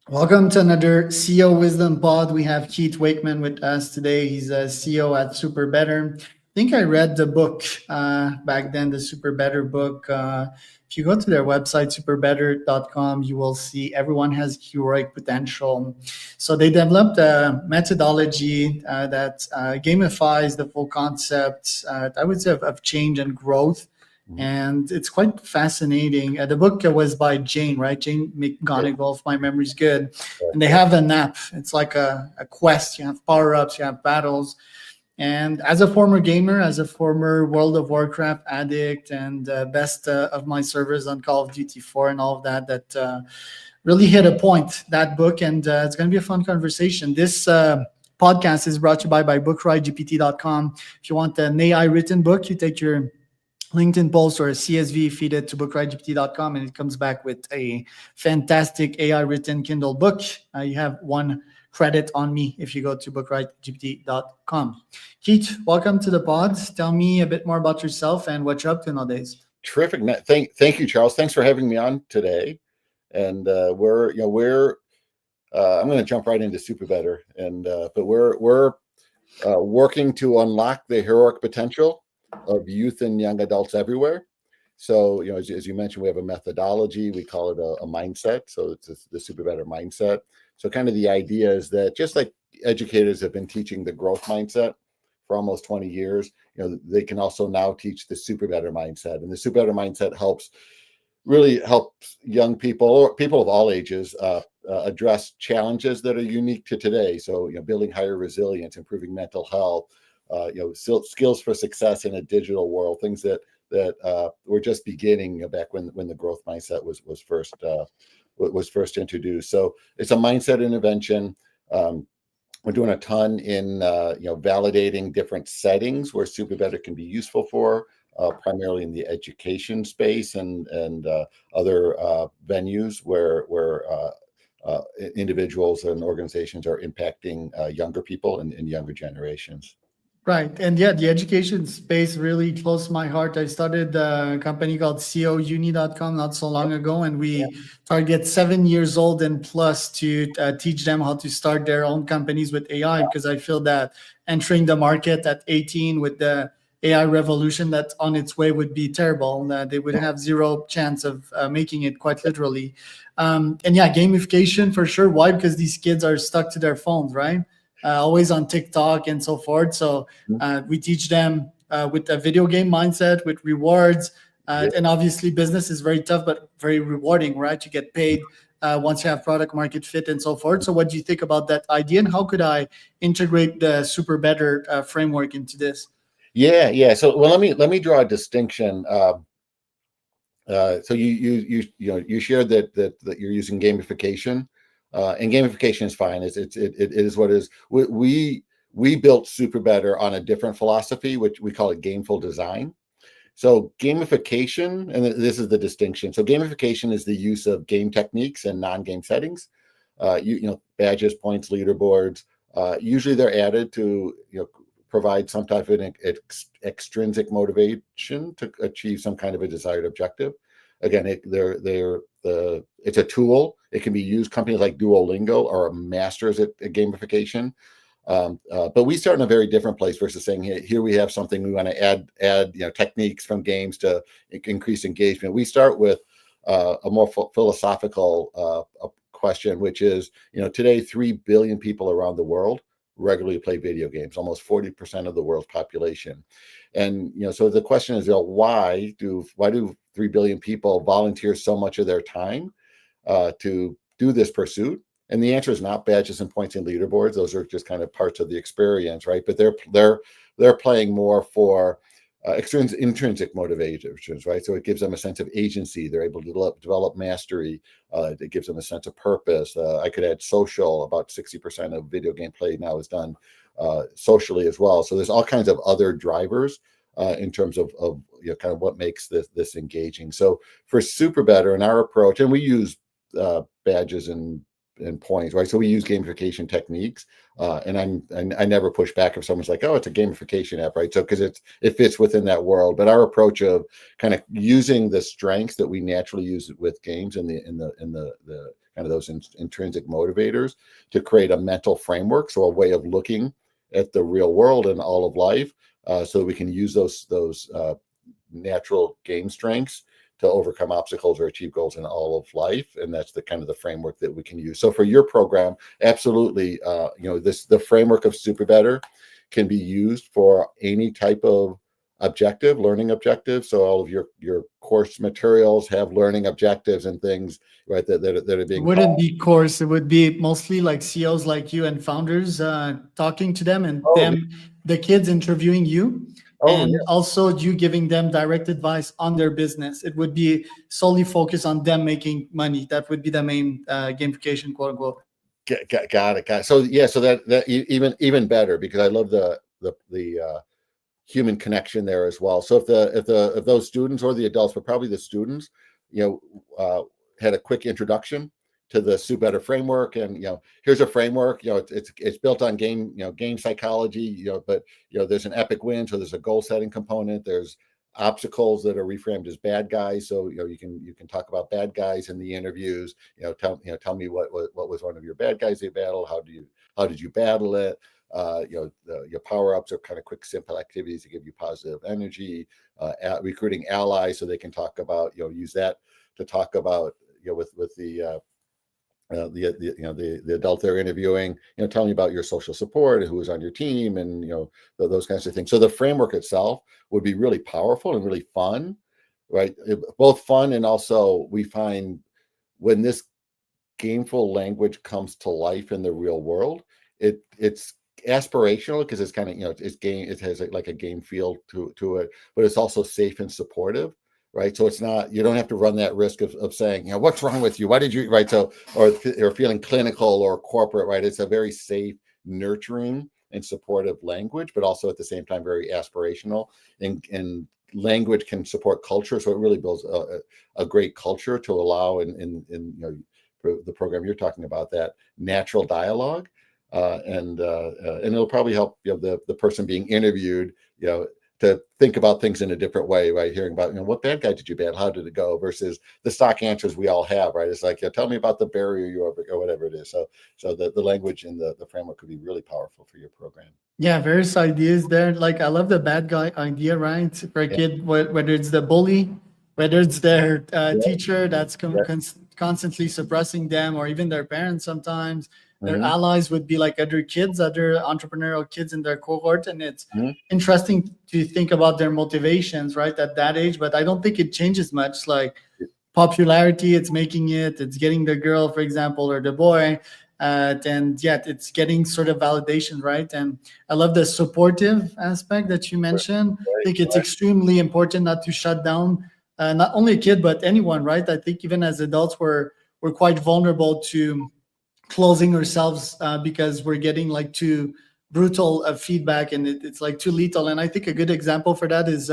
Welcome to another CEO Wisdom Pod. We have Keith Wakeman with us today. He's a CEO at SuperBetter. I think I read the book back then, the SuperBetter book. If you go to their website, superbetter.com, you will see everyone has heroic potential. So they developed a methodology that gamifies the full concept, I would say, of change and growth, and it's quite fascinating. The book was by Jane, right? Jane Yeah, McGonigal, if my memory's good. And they yeah. have an app. It's like a quest. You have power ups, you have battles. And as a former gamer, as a former World of Warcraft addict, and best of my servers on Call of Duty 4 and all of that, really hit a point, that book. And it's going to be a fun conversation. This podcast is brought to you by bookridegpt.com. If you want an AI written book, you take your LinkedIn post or a CSV, feed it to bookridegpt.com, and it comes back with a fantastic AI written Kindle book. You have one credit on me if you go to bookridegpt.com. Keith, welcome to the pod. Tell me a bit more about yourself and what you're up to nowadays. Terrific. Thank you, Charles. Thanks for having me on today. And we're I'm going to jump right into SuperBetter, and but we're working to unlock the heroic potential of youth and young adults everywhere. So, as you mentioned, we have a methodology. We call it a mindset. So it's the SuperBetter mindset. So kind of the idea is that just like educators have been teaching the growth mindset for almost 20 years, they can also now teach the SuperBetter mindset. And the SuperBetter mindset really helps young people or people of all ages address challenges that are unique to today. So, building higher resilience, improving mental health, skills for success in a digital world, things that were just beginning back when the growth mindset was first introduced. So it's a mindset intervention. We're doing a ton in validating different settings where SuperBetter can be useful for, primarily in the education space and other venues where individuals and organizations are impacting younger people and younger generations. Right. And yeah, the education space really close to my heart. I started a company called couni.com not so long ago, and we target 7 years old and plus to teach them how to start their own companies with AI, because I feel that entering the market at 18 with the AI revolution that's on its way would be terrible. They would have zero chance of making it, quite literally. And yeah, gamification for sure. Why? Because these kids are stuck to their phones, right? Always on TikTok and so forth. So we teach them with a video game mindset, with rewards. Yeah. And obviously, business is very tough, but very rewarding, right? You get paid once you have product market fit and so forth. So, what do you think about that idea, and how could I integrate the SuperBetter framework into this? Yeah. So, well, let me draw a distinction. So you shared that you're using gamification, and gamification is fine. It is what it is. We built SuperBetter on a different philosophy, which we call it gameful design. So gamification, and this is the distinction. So gamification is the use of game techniques and non-game settings. Badges, points, leaderboards. Usually they're added to provide some type of extrinsic motivation to achieve some kind of a desired objective. Again, it's a tool. It can be used. Companies like Duolingo are masters at gamification. But we start in a very different place versus saying, here we have something we want to add techniques from games to increase engagement. We start with a more philosophical question, which is, today 3 billion people around the world regularly play video games, almost 40% of the world's population. And so the question is, why do 3 billion people volunteer so much of their time to do this pursuit? And the answer is not badges and points and leaderboards. Those are just kind of parts of the experience, right? But they're playing more for intrinsic motivations, right? So it gives them a sense of agency. They're able to develop mastery. It gives them a sense of purpose. I could add social. About 60% of video game play now is done socially as well. So there's all kinds of other drivers in terms of kind of what makes this engaging. So for SuperBetter and our approach, and we use badges and points, right? So we use gamification techniques, and I never push back if someone's like, "Oh, it's a gamification app," right? So because it fits within that world. But our approach of kind of using the strengths that we naturally use with games and the kind of those intrinsic motivators to create a mental framework, so a way of looking at the real world and all of life, so we can use those natural game strengths to overcome obstacles or achieve goals in all of life. And that's the kind of the framework that we can use. So for your program, absolutely, the framework of SuperBetter can be used for any type of learning objective. So all of your course materials have learning objectives and things, right, that are being It wouldn't be course. It would be mostly like CEOs like you and founders talking to them, and the kids interviewing you, and also you giving them direct advice on their business. It would be solely focused on them making money. That would be the main gamification, quote unquote. Got it. So so that even better, because I love the human connection there as well. So if those students or the adults, but probably the students, had a quick introduction to the SuperBetter framework, and here's a framework, it's built on game psychology, but there's an epic win, so there's a goal setting component, there's obstacles that are reframed as bad guys, so you can talk about bad guys in the interviews, tell me what was one of your bad guys you battled, how did you battle it, your power-ups are kind of quick, simple activities to give you positive energy, recruiting allies, so they can talk about, use that to talk about, with the adult they're interviewing, tell me about your social support, who was on your team, and those kinds of things. So the framework itself would be really powerful and really fun, right? Both fun, and also we find when this gameful language comes to life in the real world, it's aspirational, because it's kind of it has like a game feel to it, but it's also safe and supportive, right? So it's not, you don't have to run that risk of saying, what's wrong with you, why did you, right? So or feeling clinical or corporate, right? It's a very safe, nurturing and supportive language, but also at the same time very aspirational, and language can support culture, so it really builds a great culture to allow in the program you're talking about, that natural dialogue, and it'll probably help the person being interviewed to think about things in a different way, right? Hearing about, what bad guy did you battle? How did it go? Versus the stock answers we all have, right? It's like, tell me about the barrier you over, or whatever it is. So the language in the framework could be really powerful for your program. Yeah, various ideas there. Like, I love the bad guy idea, right? For a kid, whether it's the bully, whether it's their teacher that's constantly suppressing them, or even their parents sometimes. Their allies would be like other kids, other entrepreneurial kids in their cohort. And it's interesting to think about their motivations, right, at that age. But I don't think it changes much. Like popularity, it's getting the girl, for example, or the boy. And yet it's getting sort of validation, right? And I love the supportive aspect that you mentioned. I think it's extremely important not to shut down not only a kid, but anyone, right? I think even as adults, we're quite vulnerable to closing ourselves because we're getting like too brutal feedback, and it's like too lethal. And I think a good example for that is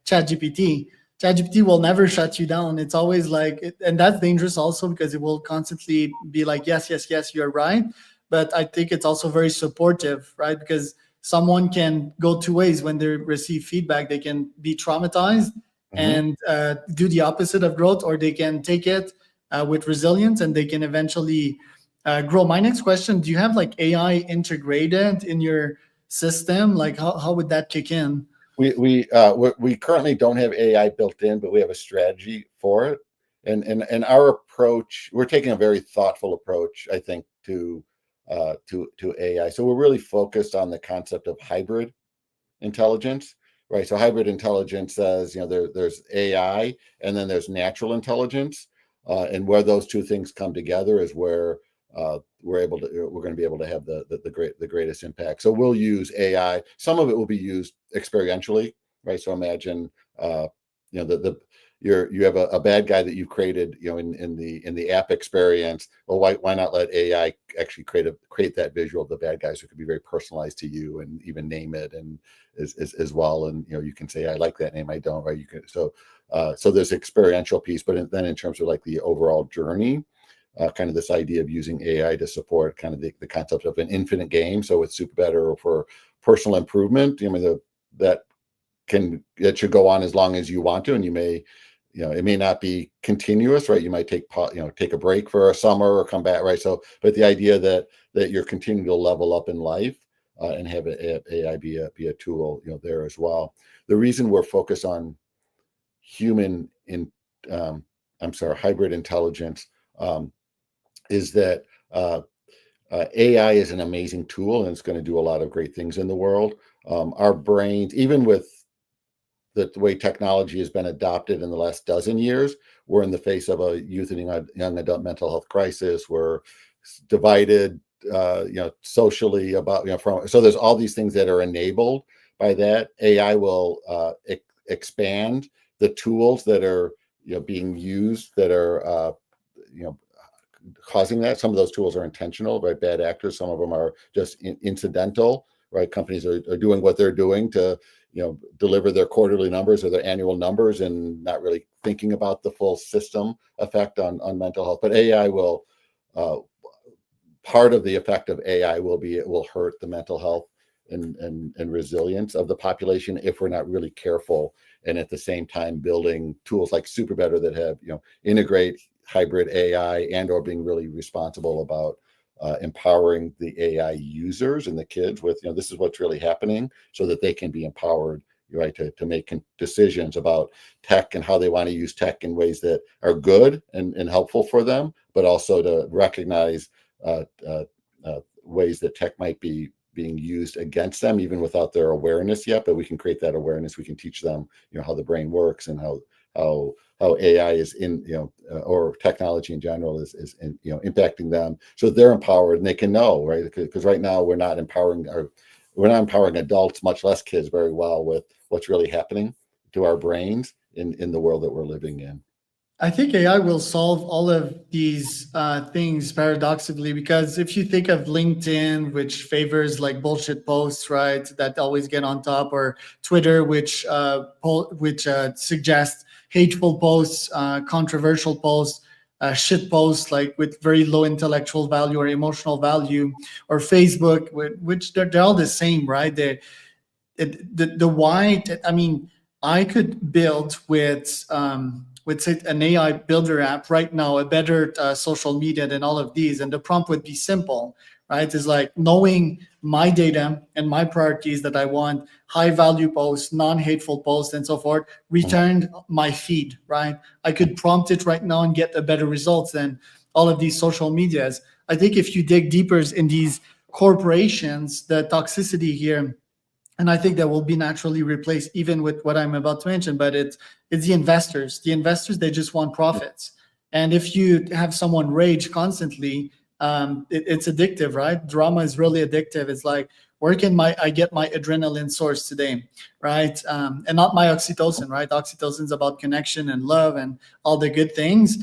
ChatGPT. ChatGPT will never shut you down. It's always like, and that's dangerous also, because it will constantly be like, yes, you're right. But I think it's also very supportive, right? Because someone can go two ways when they receive feedback. They can be traumatized and do the opposite of growth, or they can take it with resilience, and they can eventually grow. My next question: do you have like AI integrated in your system? Like, how would that kick in? We currently don't have AI built in, but we have a strategy for it. And our approach, we're taking a very thoughtful approach, I think, to AI. So we're really focused on the concept of hybrid intelligence, right? So hybrid intelligence says, there's AI and then there's natural intelligence, and where those two things come together is where we're going to be able to have the greatest impact. So we'll use AI. Some of it will be used experientially, right? So imagine, you have a bad guy that you've created, in the app experience. Well, why not let AI actually create that visual of the bad guys? So it could be very personalized to you, and even name it and as well. And you can say, I like that name, I don't, right? You can so there's experiential piece, but then in terms of like the overall journey. Kind of this idea of using AI to support kind of the concept of an infinite game. So with SuperBetter, or for personal improvement, that should go on as long as you want to, and you may, it may not be continuous, right? You might take a break for a summer or come back, right? So, but the idea that you're continuing to level up in life and have AI be a tool, there as well. The reason we're focused on hybrid intelligence is that AI is an amazing tool and it's going to do a lot of great things in the world. Our brains, even with the way technology has been adopted in the last dozen years, we're in the face of a youth and young adult mental health crisis. We're divided, socially so there's all these things that are enabled by that. AI will expand the tools that are being used that are causing that. Some of those tools are intentional, right? Bad actors. Some of them are just incidental, right? Companies are doing what they're doing to deliver their quarterly numbers or their annual numbers and not really thinking about the full system effect on mental health. But AI will part of the effect of AI will be it will hurt the mental health and resilience of the population if we're not really careful, and at the same time building tools like SuperBetter that have integrate hybrid AI and or being really responsible about empowering the AI users and the kids with this is what's really happening, so that they can be empowered, right, to make decisions about tech and how they want to use tech in ways that are good and helpful for them, but also to recognize ways that tech might be being used against them even without their awareness yet. But we can create that awareness. We can teach them how the brain works and how AI is or technology in general is impacting them, so they're empowered and they can know, right? Because right now we're not empowering adults, much less kids, very well with what's really happening to our brains in the world that we're living in. I think AI will solve all of these things paradoxically, because if you think of LinkedIn, which favors like bullshit posts, right, that always get on top, or Twitter, which suggests hateful posts, controversial posts, shit posts like with very low intellectual value or emotional value, or Facebook, which they're all the same, right? The wide. I mean, I could build with say an AI builder app right now, a better social media than all of these, and the prompt would be simple, right? It's like knowing my data and my priorities, that I want high value posts, non-hateful posts, and so forth. Return my feed, right? I could prompt it right now and get a better results than all of these social medias. I think if you dig deeper in these corporations, the toxicity here, and I think that will be naturally replaced even with what I'm about to mention, but it's the investors. The investors, they just want profits. And if you have someone rage constantly, it's addictive, right? Drama is really addictive. It's like, where can I get my adrenaline source today, right? And not my oxytocin, right? Oxytocin is about connection and love and all the good things.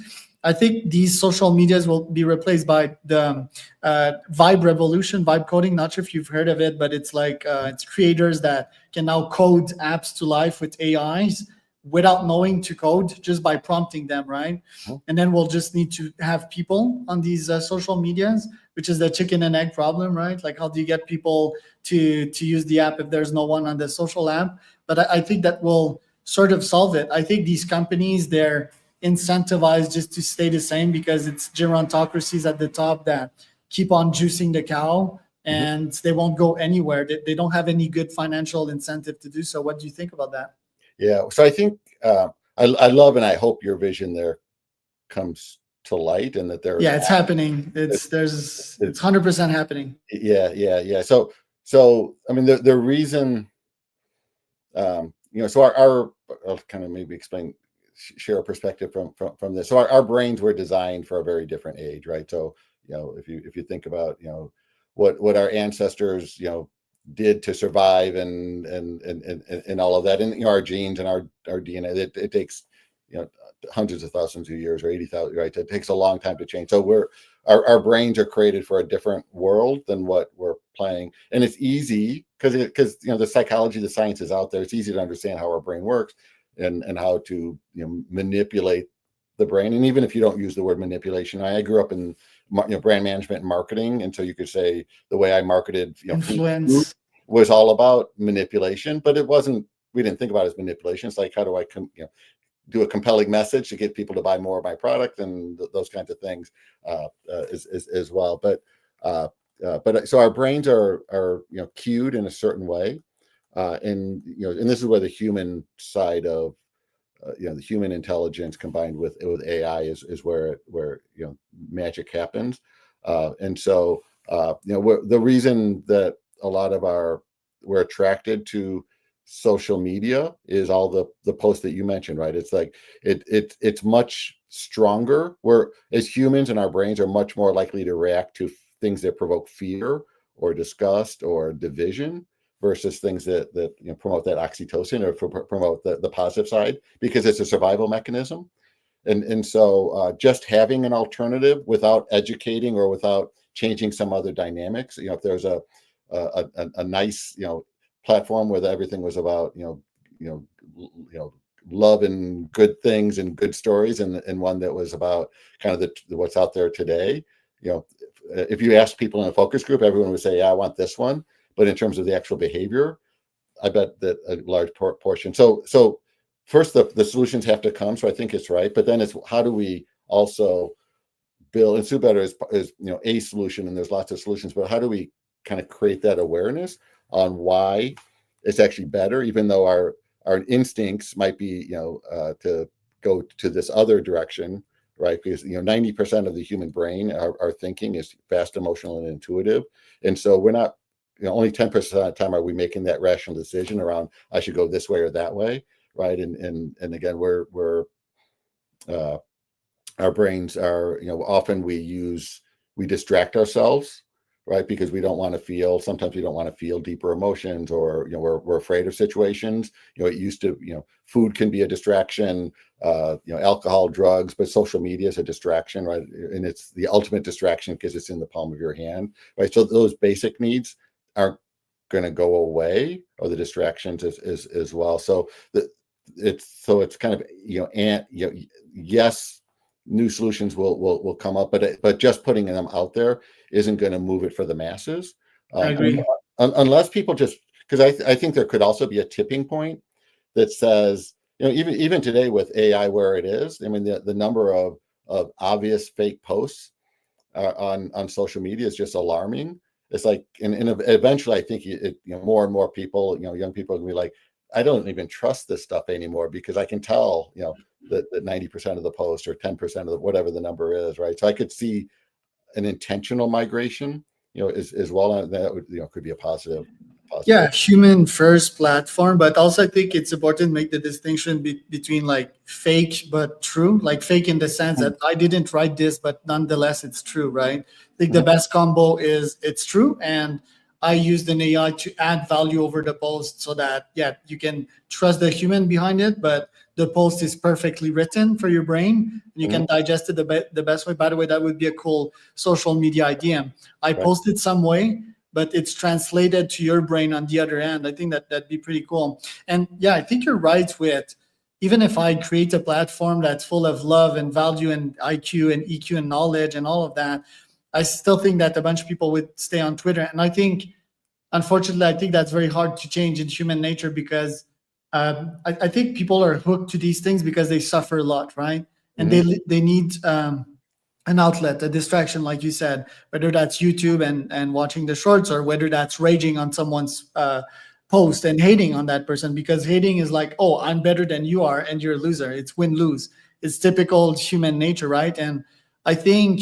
I think these social medias will be replaced by the vibe revolution, vibe coding. Not sure if you've heard of it, but it's like it's creators that can now code apps to life with AIs without knowing to code, just by prompting them, right? And then we'll just need to have people on these social medias, which is the chicken and egg problem, right? Like, how do you get people to use the app if there's no one on the social app? But I think that will sort of solve it. I think these companies, they're incentivized just to stay the same because it's gerontocracies at the top that keep on juicing the cow, and they won't go anywhere. They don't have any good financial incentive to do so. What do you think about that? Yeah, so I think I love and I hope your vision there comes to light, and that there's it's happening. It's 100% happening. Yeah. So I mean the reason so our I'll kind of maybe share a perspective from this. So our brains were designed for a very different age, right? So if you think about what our ancestors did to survive and all of that, and our genes and our DNA, it takes hundreds of thousands of years, or 80,000, right? It takes a long time to change. So our brains are created for a different world than what we're playing, and it's easy because the psychology, the science is out there. It's easy to understand how our brain works and how to manipulate the brain. And even if you don't use the word manipulation, I grew up in brand management and marketing, and so you could say the way I marketed influence was all about manipulation, but it wasn't. We didn't think about it as manipulation. It's like, how do I do a compelling message to get people to buy more of my product and those kinds of things as well. But so our brains are cued in a certain way, and this is where the human side of the human intelligence combined with AI is where magic happens. And so the reason that a lot of we're attracted to social media is all the posts that you mentioned, right? It's like it's much stronger. We're, as humans, and our brains are much more likely to react to things that provoke fear or disgust or division versus things that promote that oxytocin or promote the positive side, because it's a survival mechanism. And so just having an alternative without educating or without changing some other dynamics, if there's a nice platform where everything was about love and good things and good stories, and one that was about kind of what's out there today, if you ask people in a focus group, everyone would say, yeah, I want this one. But in terms of the actual behavior, I bet that a large portion. So first, the solutions have to come. So I think it's right. But then it's how do we also build, and SuperBetter is a solution, and there's lots of solutions, but how do we kind of create that awareness on why it's actually better, even though our instincts might be to go to this other direction, right? Because 90% of the human brain, our thinking is fast, emotional, and intuitive, and so we're not only 10% of the time are we making that rational decision around I should go this way or that way, right? And again, we're our brains are often we distract ourselves, right? Because we don't want to feel, sometimes we don't want to feel deeper emotions, or we're afraid of situations. It used to, food can be a distraction, alcohol, drugs, but social media is a distraction, right? And it's the ultimate distraction because it's in the palm of your hand, right? So those basic needs aren't going to go away, or the distractions as well. So it's kind of yes, new solutions will come up, but just putting them out there isn't going to move it for the masses. I agree. Unless people just, because I think there could also be a tipping point that says, even today with AI where it is, I mean, the number of obvious fake posts on social media is just alarming. It's like, and eventually I think more and more people, young people are going to be like, I don't even trust this stuff anymore, because I can tell, that 90% of the posts or 10% of whatever the number is, right? So I could see an intentional migration, as well, and that would, could be a positive. Yeah, human first platform, but also I think it's important to make the distinction between like fake but true, like fake in the sense that I didn't write this, but nonetheless it's true, right? I think the best combo is it's true, and I used an AI to add value over the post so that, yeah, you can trust the human behind it, but the post is perfectly written for your brain and you can digest it the best way. By the way, that would be a cool social media idea. I posted some way, but it's translated to your brain on the other end. I think that'd be pretty cool. And yeah, I think you're right with, even if I create a platform that's full of love and value and IQ and EQ and knowledge and all of that, I still think that a bunch of people would stay on Twitter. And I think, unfortunately, I think that's very hard to change in human nature, because I think people are hooked to these things because they suffer a lot, right? And they need an outlet, a distraction, like you said, whether that's YouTube and watching the shorts, or whether that's raging on someone's post and hating on that person, because hating is like, oh, I'm better than you are and you're a loser. It's win-lose. It's typical human nature, right? And I think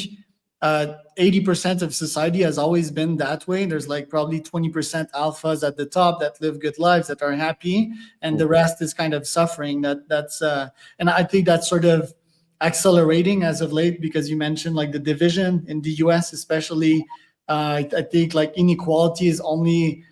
80% of society has always been that way. There's like probably 20% alphas at the top that live good lives, that are happy, and the rest is kind of suffering. And I think that's sort of accelerating as of late, because you mentioned like the division in the US, especially. I think like inequality is only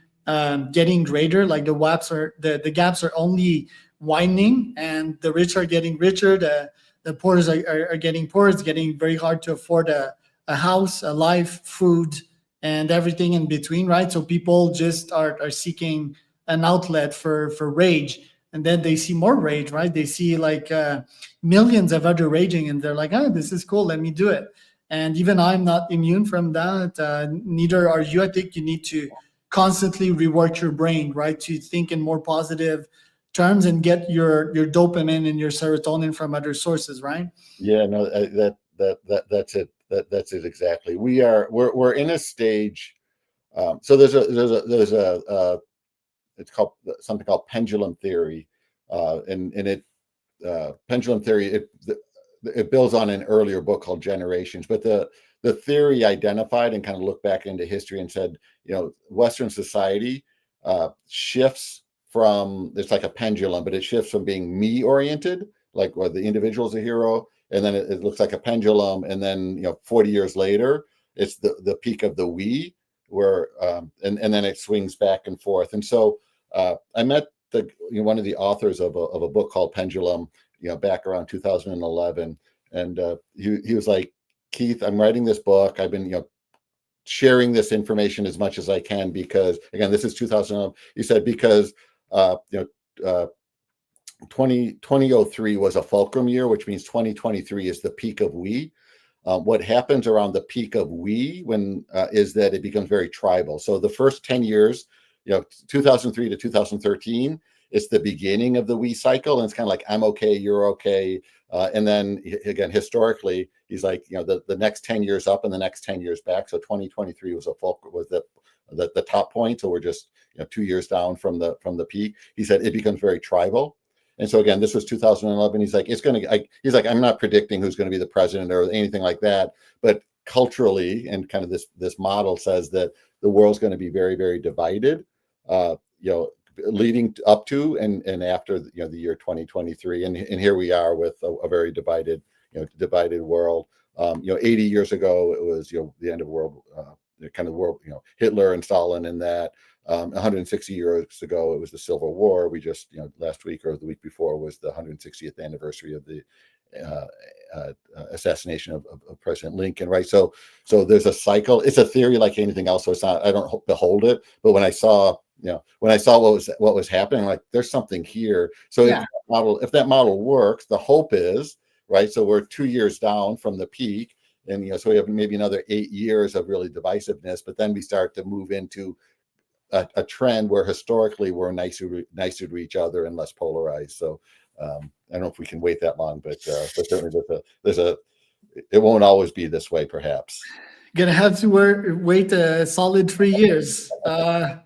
getting greater. Like the gaps are only widening, and the rich are getting richer. The poor are getting poorer. It's getting very hard to afford a house, a life, food, and everything in between, right? So people just are seeking an outlet for rage, and then they see more rage, right? They see like millions of other raging, and they're like, oh, this is cool, let me do it. And even I'm not immune from that. Neither are you. I think you need to constantly rework your brain, right? To think in more positive terms and get your dopamine and your serotonin from other sources, right? Yeah, no, that's it. That's it exactly. We're in a stage. So there's a it's called something called pendulum theory, and it pendulum theory it builds on an earlier book called Generations, but the theory identified and kind of looked back into history and said, Western society shifts from, it's like a pendulum, but it shifts from being me oriented, like where the individual is a hero, and then it looks like a pendulum, and then 40 years later it's the peak of the we, where and then it swings back and forth. And so I met one of the authors of a book called Pendulum, back around 2011, and he was like, Keith, I'm writing this book. I've been sharing this information as much as I can, because again, this is 2011. He said, because 2003 was a fulcrum year, which means 2023 is the peak of we. What happens around the peak of we when is that it becomes very tribal. So the first 10 years, 2003 to 2013, it's the beginning of the we cycle, and it's kind of like, I'm okay, you're okay. And then again, historically, he's like, the next 10 years up and the next 10 years back. So 2023 was the top point. So we're just 2 years down from the peak. He said it becomes very tribal. And so again, this was 2011. He's like, he's like, I'm not predicting who's going to be the president or anything like that, but culturally, and kind of this model says that the world's going to be very, very divided, leading up to and after the year 2023, and here we are with a very divided world. 80 years ago it was the end of world, Hitler and Stalin, and that 160 years ago it was the Civil War. We just last week or the week before was the 160th anniversary of the assassination of President Lincoln, right? So there's a cycle. It's a theory like anything else, so it's not, I don't behold it, but when I saw what was happening, like, there's something here. So yeah. If that model works, the hope is, right, so we're 2 years down from the peak, and so we have maybe another 8 years of really divisiveness, but then we start to move into a trend where historically we're nicer to each other and less polarized. So I don't know if we can wait that long, but certainly it won't always be this way, perhaps. Gonna have to wait a solid 3 years, at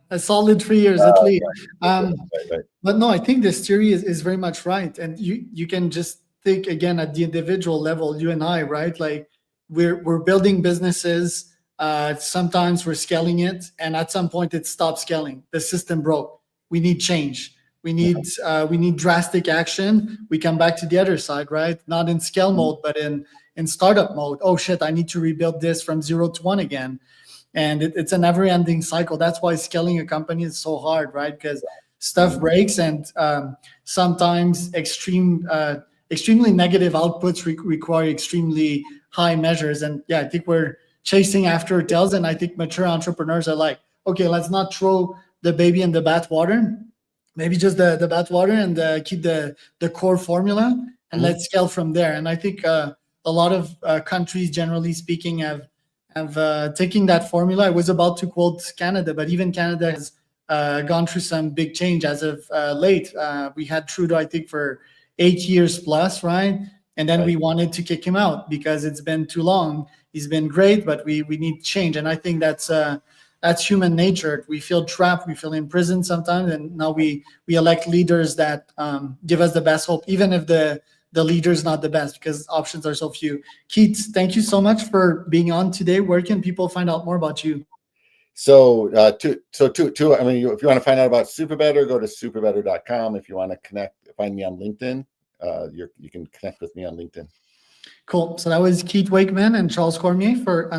least. Right. But no, I think this theory is very much right, and you can just think again at the individual level. You and I, right? Like we're building businesses. Sometimes we're scaling it, and at some point it stops scaling. The system broke. We need change. We need drastic action. We come back to the other side, right? Not in scale mode, but in startup mode. Oh shit, I need to rebuild this from 0 to 1 again. And it's a never-ending cycle. That's why scaling a company is so hard, right? Because stuff breaks, and sometimes extremely negative outputs require extremely high measures. And yeah, I think we're chasing after tails, and I think mature entrepreneurs are like, okay, let's not throw the baby in the bathwater. Maybe just the bathwater, and keep the core formula, and let's scale from there. And I think a lot of countries, generally speaking, have taken that formula. I was about to quote Canada, but even Canada has gone through some big change as of late. We had Trudeau, I think, for 8 years plus, right? And then we wanted to kick him out because it's been too long. He's been great, but we need change. And I think that's human nature. We feel trapped, we feel imprisoned sometimes, and now we elect leaders that give us the best hope, even if the leader is not the best, because options are so few. Keith, thank you so much for being on today. Where can people find out more about you? So if you want to find out about SuperBetter, go to superbetter.com. If you want to find me on LinkedIn, you can connect with me on LinkedIn. Cool. So that was Keith Wakeman and Charles Cormier for